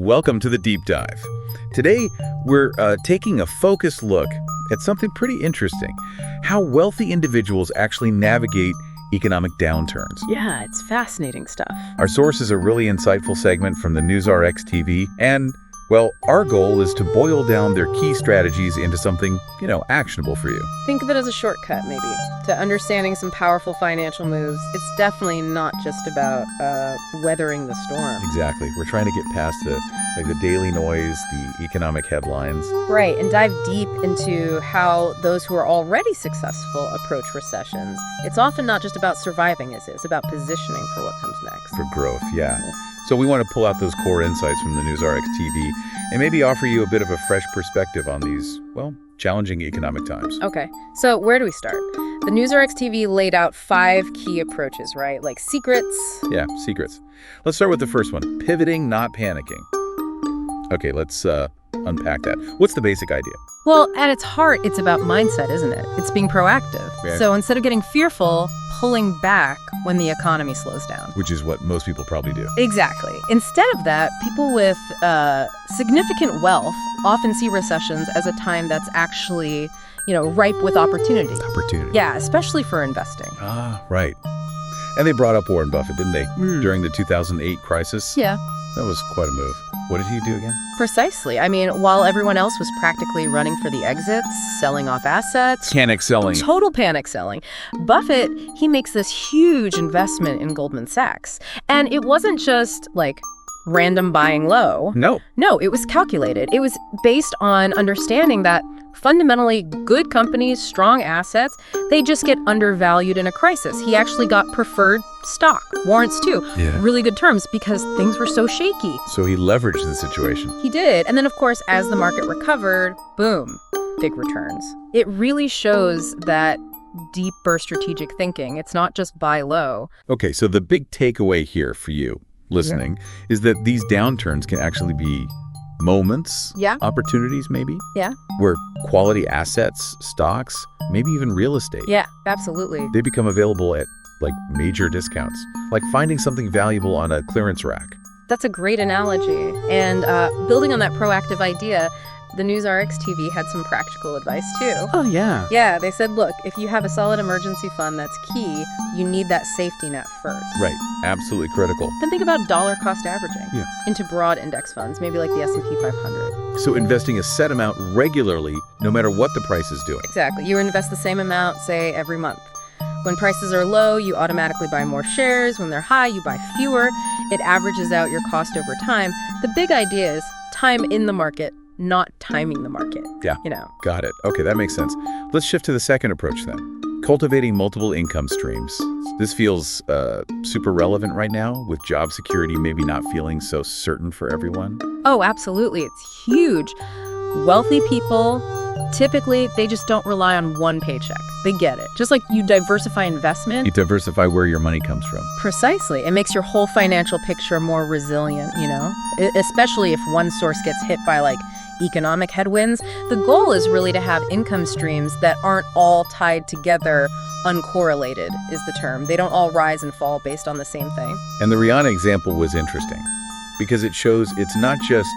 welcome to the Deep Dive. Today, we're taking a focused look at something pretty interesting, how wealthy individuals actually navigate economic downturns. Yeah, it's fascinating stuff. Our source is a really insightful segment from the NewsRx TV, and, well, our goal is to boil down their key strategies into something, actionable for you. Think of it as a shortcut, maybe, to understanding some powerful financial moves. It's definitely not just about weathering the storm. Exactly. We're trying to get past the daily noise, the economic headlines. Right, and dive deep into how those who are already successful approach recessions. It's often not just about surviving, is it? It's about positioning for what comes next. For growth, yeah. So we want to pull out those core insights from the NewsRx TV and maybe offer you a bit of a fresh perspective on these, challenging economic times. Okay, so where do we start? The NewsRx TV laid out 5 key approaches, right? Like secrets. Yeah, secrets. Let's start with the first one, pivoting, not panicking. Okay, let's unpack that. What's the basic idea? Well, at its heart, it's about mindset, isn't it? It's being proactive. Yeah. So instead of getting fearful, pulling back when the economy slows down. Which is what most people probably do. Exactly. Instead of that, people with significant wealth often see recessions as a time that's actually, ripe with opportunity. Opportunity. Yeah, especially for investing. Ah, right. And they brought up Warren Buffett, didn't they? During the 2008 crisis? Yeah. That was quite a move. What did he do again? Precisely. I mean, while everyone else was practically running for the exits, selling off assets. Panic selling. Total panic selling. Buffett, he makes this huge investment in Goldman Sachs. And it wasn't just random buying low. No, it was calculated. It was based on understanding that fundamentally good companies, strong assets, they just get undervalued in a crisis. He actually got preferred stock, warrants too. Yeah. Really good terms because things were so shaky. So he leveraged the situation. He did. And then, of course, as the market recovered, boom, big returns. It really shows that deeper strategic thinking. It's not just buy low. Okay, so the big takeaway here for you listening is that these downturns can actually be moments, opportunities maybe, where quality assets, stocks, maybe even real estate. Yeah, absolutely. They become available at major discounts, like finding something valuable on a clearance rack. That's a great analogy. And building on that proactive idea, the NewsRx TV had some practical advice too. Oh, yeah. Yeah, they said, look, if you have a solid emergency fund that's key, you need that safety net first. Right. Absolutely critical. Then think about dollar cost averaging into broad index funds, maybe like the S&P 500. So investing a set amount regularly, no matter what the price is doing. Exactly. You invest the same amount, say, every month. When prices are low, you automatically buy more shares. When they're high, you buy fewer. It averages out your cost over time. The big idea is time in the market, not timing the market. Yeah. Got it. Okay, that makes sense. Let's shift to the second approach then. Cultivating multiple income streams. This feels super relevant right now with job security maybe not feeling so certain for everyone. Oh, absolutely. It's huge. Wealthy people, typically, they just don't rely on one paycheck. They get it. Just like you diversify investment. You diversify where your money comes from. Precisely. It makes your whole financial picture more resilient, especially if one source gets hit by economic headwinds. The goal is really to have income streams that aren't all tied together, uncorrelated is the term. They don't all rise and fall based on the same thing. And the Rihanna example was interesting because it shows it's not just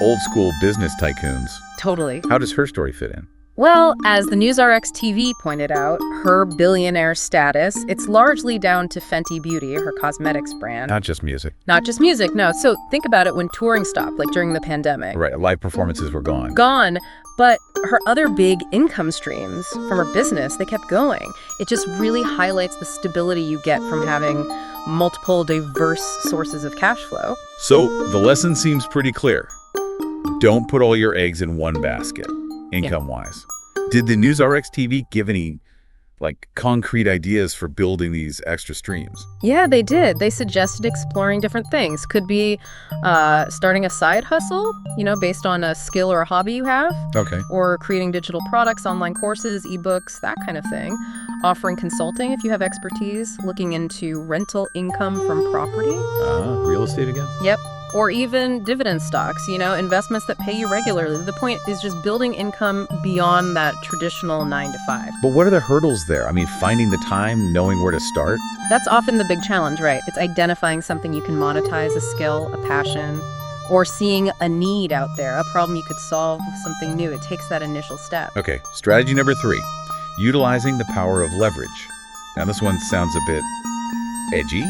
old school business tycoons. Totally. How does her story fit in? Well, as the NewsRx TV pointed out, her billionaire status, it's largely down to Fenty Beauty, her cosmetics brand. Not just music. Not just music, no. So think about it when touring stopped, during the pandemic. Right, live performances were gone. Gone, but her other big income streams from her business, they kept going. It just really highlights the stability you get from having multiple diverse sources of cash flow. So the lesson seems pretty clear. Don't put all your eggs in one basket, income-wise. Did the NewsRx TV give any, concrete ideas for building these extra streams? Yeah, they did. They suggested exploring different things. Could be starting a side hustle, based on a skill or a hobby you have. Okay. Or creating digital products, online courses, ebooks, that kind of thing. Offering consulting if you have expertise. Looking into rental income from property. Real estate again? Yep. Or even dividend stocks, investments that pay you regularly. The point is just building income beyond that traditional 9 to 5. But what are the hurdles there? I mean, finding the time, knowing where to start? That's often the big challenge, right? It's identifying something you can monetize, a skill, a passion. or seeing a need out there, a problem you could solve with something new. It takes that initial step. Okay, strategy number 3, utilizing the power of leverage. Now this one sounds a bit edgy,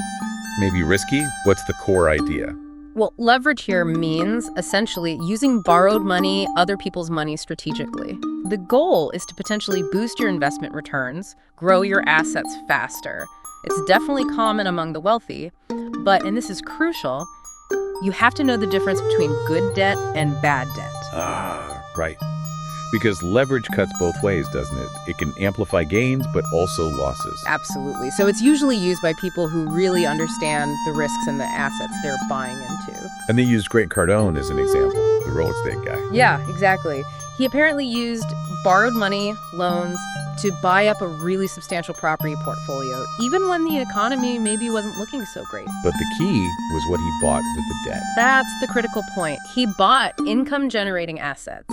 maybe risky. What's the core idea? Well, leverage here means essentially using borrowed money, other people's money strategically. The goal is to potentially boost your investment returns, grow your assets faster. It's definitely common among the wealthy, but, and this is crucial, you have to know the difference between good debt and bad debt. Right. Because leverage cuts both ways, doesn't it? It can amplify gains, but also losses. Absolutely. So it's usually used by people who really understand the risks and the assets they're buying into. And they used Grant Cardone as an example, the real estate guy. Yeah, exactly. He apparently used borrowed money, loans, to buy up a really substantial property portfolio, even when the economy maybe wasn't looking so great. But the key was what he bought with the debt. That's the critical point. He bought income-generating assets,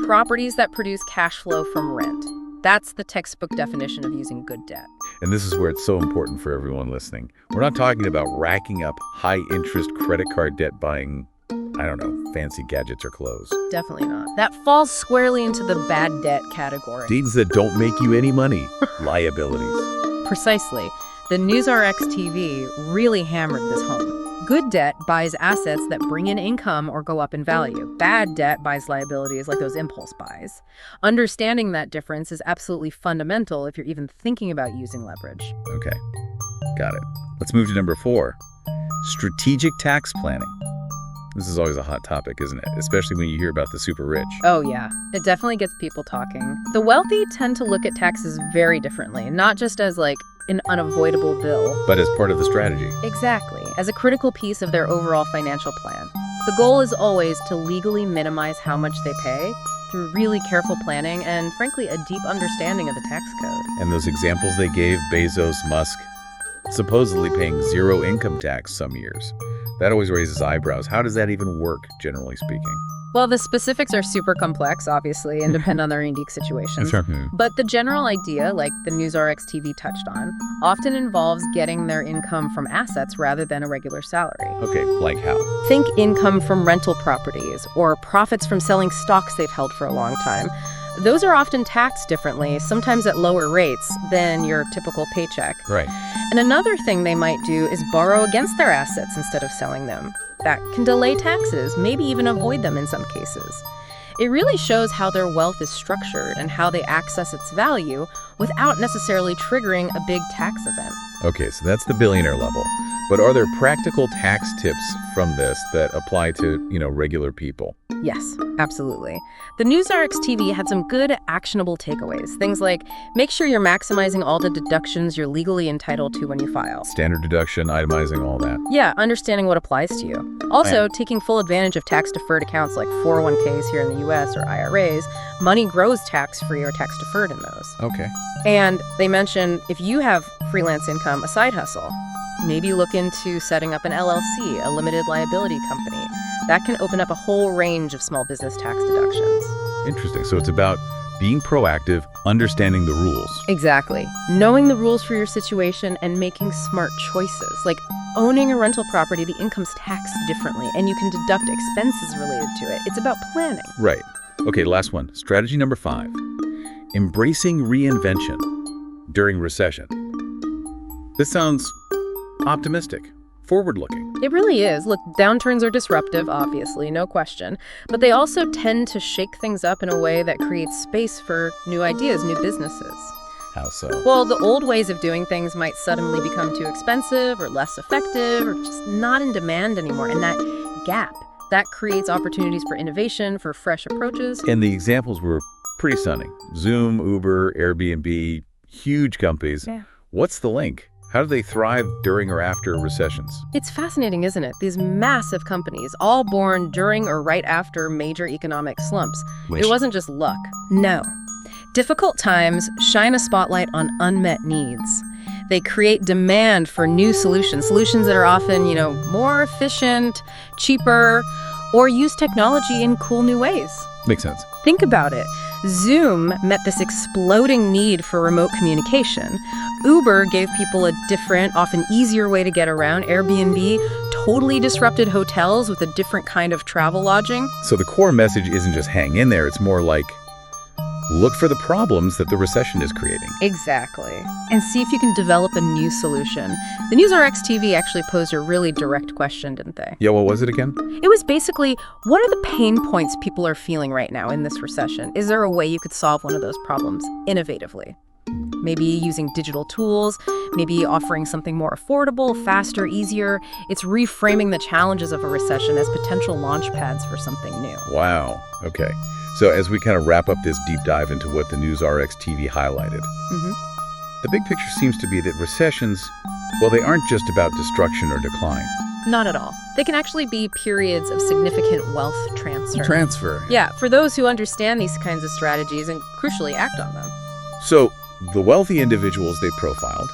properties that produce cash flow from rent. That's the textbook definition of using good debt. And this is where it's so important for everyone listening. We're not talking about racking up high-interest credit card debt buying, I don't know, fancy gadgets or clothes. Definitely not. That falls squarely into the bad debt category. Deeds that don't make you any money. Liabilities. Precisely. The NewsRx TV really hammered this home. Good debt buys assets that bring in income or go up in value. Bad debt buys liabilities like those impulse buys. Understanding that difference is absolutely fundamental if you're even thinking about using leverage. Okay, got it. Let's move to number 4, strategic tax planning. This is always a hot topic, isn't it? Especially when you hear about the super rich. Oh, yeah. It definitely gets people talking. The wealthy tend to look at taxes very differently, not just as like an unavoidable bill, But as part of the strategy. exactly, as a critical piece of their overall financial plan. The goal is always to legally minimize how much they pay through really careful planning and, frankly, a deep understanding of the tax code. And those examples they gave, Bezos, Musk, supposedly paying 0 income tax some years. That always raises eyebrows. How does that even work, generally speaking? Well, the specifics are super complex, obviously, and depend on their unique situations. But the general idea, like the NewsRx TV touched on, often involves getting their income from assets rather than a regular salary. Okay, like how? Think income from rental properties or profits from selling stocks they've held for a long time. Those are often taxed differently, sometimes at lower rates than your typical paycheck. Right. And another thing they might do is borrow against their assets instead of selling them. That can delay taxes, maybe even avoid them in some cases. It really shows how their wealth is structured and how they access its value without necessarily triggering a big tax event. Okay, so that's the billionaire level. But are there practical tax tips from this that apply to, regular people? Yes, absolutely. The NewsRx TV had some good actionable takeaways. Things like, make sure you're maximizing all the deductions you're legally entitled to when you file. Standard deduction, itemizing, all that. Yeah, understanding what applies to you. Also, taking full advantage of tax-deferred accounts like 401ks here in the U.S. or IRAs. Money grows tax-free or tax-deferred in those. Okay. And they mention if you have freelance income, a side hustle, maybe look into setting up an LLC, a limited liability company. That can open up a whole range of small business tax deductions. Interesting. So it's about being proactive, understanding the rules. Exactly. Knowing the rules for your situation and making smart choices. Like owning a rental property, the income's taxed differently, and you can deduct expenses related to it. It's about planning. Right. Okay, last one. Strategy number 5. Embracing reinvention during recession. This sounds optimistic, forward-looking. It really is. Look, downturns are disruptive, obviously, no question. But they also tend to shake things up in a way that creates space for new ideas, new businesses. How so? Well, the old ways of doing things might suddenly become too expensive or less effective or just not in demand anymore. And that gap, that creates opportunities for innovation, for fresh approaches. And the examples were pretty stunning. Zoom, Uber, Airbnb, huge companies. Yeah. What's the link? How do they thrive during or after recessions? It's fascinating, isn't it? These massive companies, all born during or right after major economic slumps. It wasn't just luck. No. Difficult times shine a spotlight on unmet needs. They create demand for new solutions that are often, more efficient, cheaper, or use technology in cool new ways. Makes sense. Think about it. Zoom met this exploding need for remote communication. Uber gave people a different, often easier way to get around. Airbnb totally disrupted hotels with a different kind of travel lodging. So the core message isn't just hang in there. It's more like, look for the problems that the recession is creating. Exactly. And see if you can develop a new solution. The NewsRx TV actually posed a really direct question, didn't they? Yeah, what was it again? It was basically, what are the pain points people are feeling right now in this recession? Is there a way you could solve one of those problems innovatively? Maybe using digital tools, maybe offering something more affordable, faster, easier. It's reframing the challenges of a recession as potential launch pads for something new. Wow. Okay. So as we kind of wrap up this deep dive into what the NewsRx TV highlighted, the big picture seems to be that recessions, well, they aren't just about destruction or decline. Not at all. They can actually be periods of significant wealth transfer. Transfer. Yeah, for those who understand these kinds of strategies and crucially act on them. So the wealthy individuals they profiled,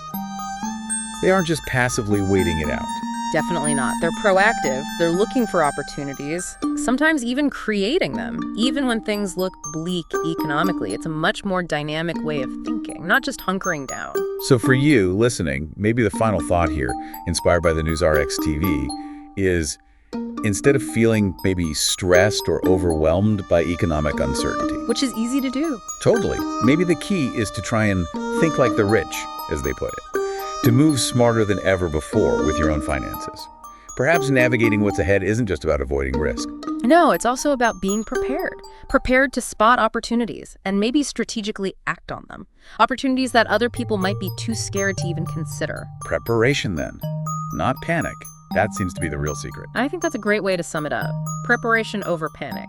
they aren't just passively waiting it out. Definitely not. They're proactive. They're looking for opportunities, sometimes even creating them. Even when things look bleak economically, it's a much more dynamic way of thinking, not just hunkering down. So for you listening, maybe the final thought here, inspired by the NewsRx TV, is instead of feeling maybe stressed or overwhelmed by economic uncertainty. Which is easy to do. Totally. Maybe the key is to try and think like the rich, as they put it. To move smarter than ever before with your own finances. Perhaps navigating what's ahead isn't just about avoiding risk. No, it's also about being prepared. Prepared to spot opportunities and maybe strategically act on them. Opportunities that other people might be too scared to even consider. Preparation then, not panic. That seems to be the real secret. I think that's a great way to sum it up. Preparation over panic.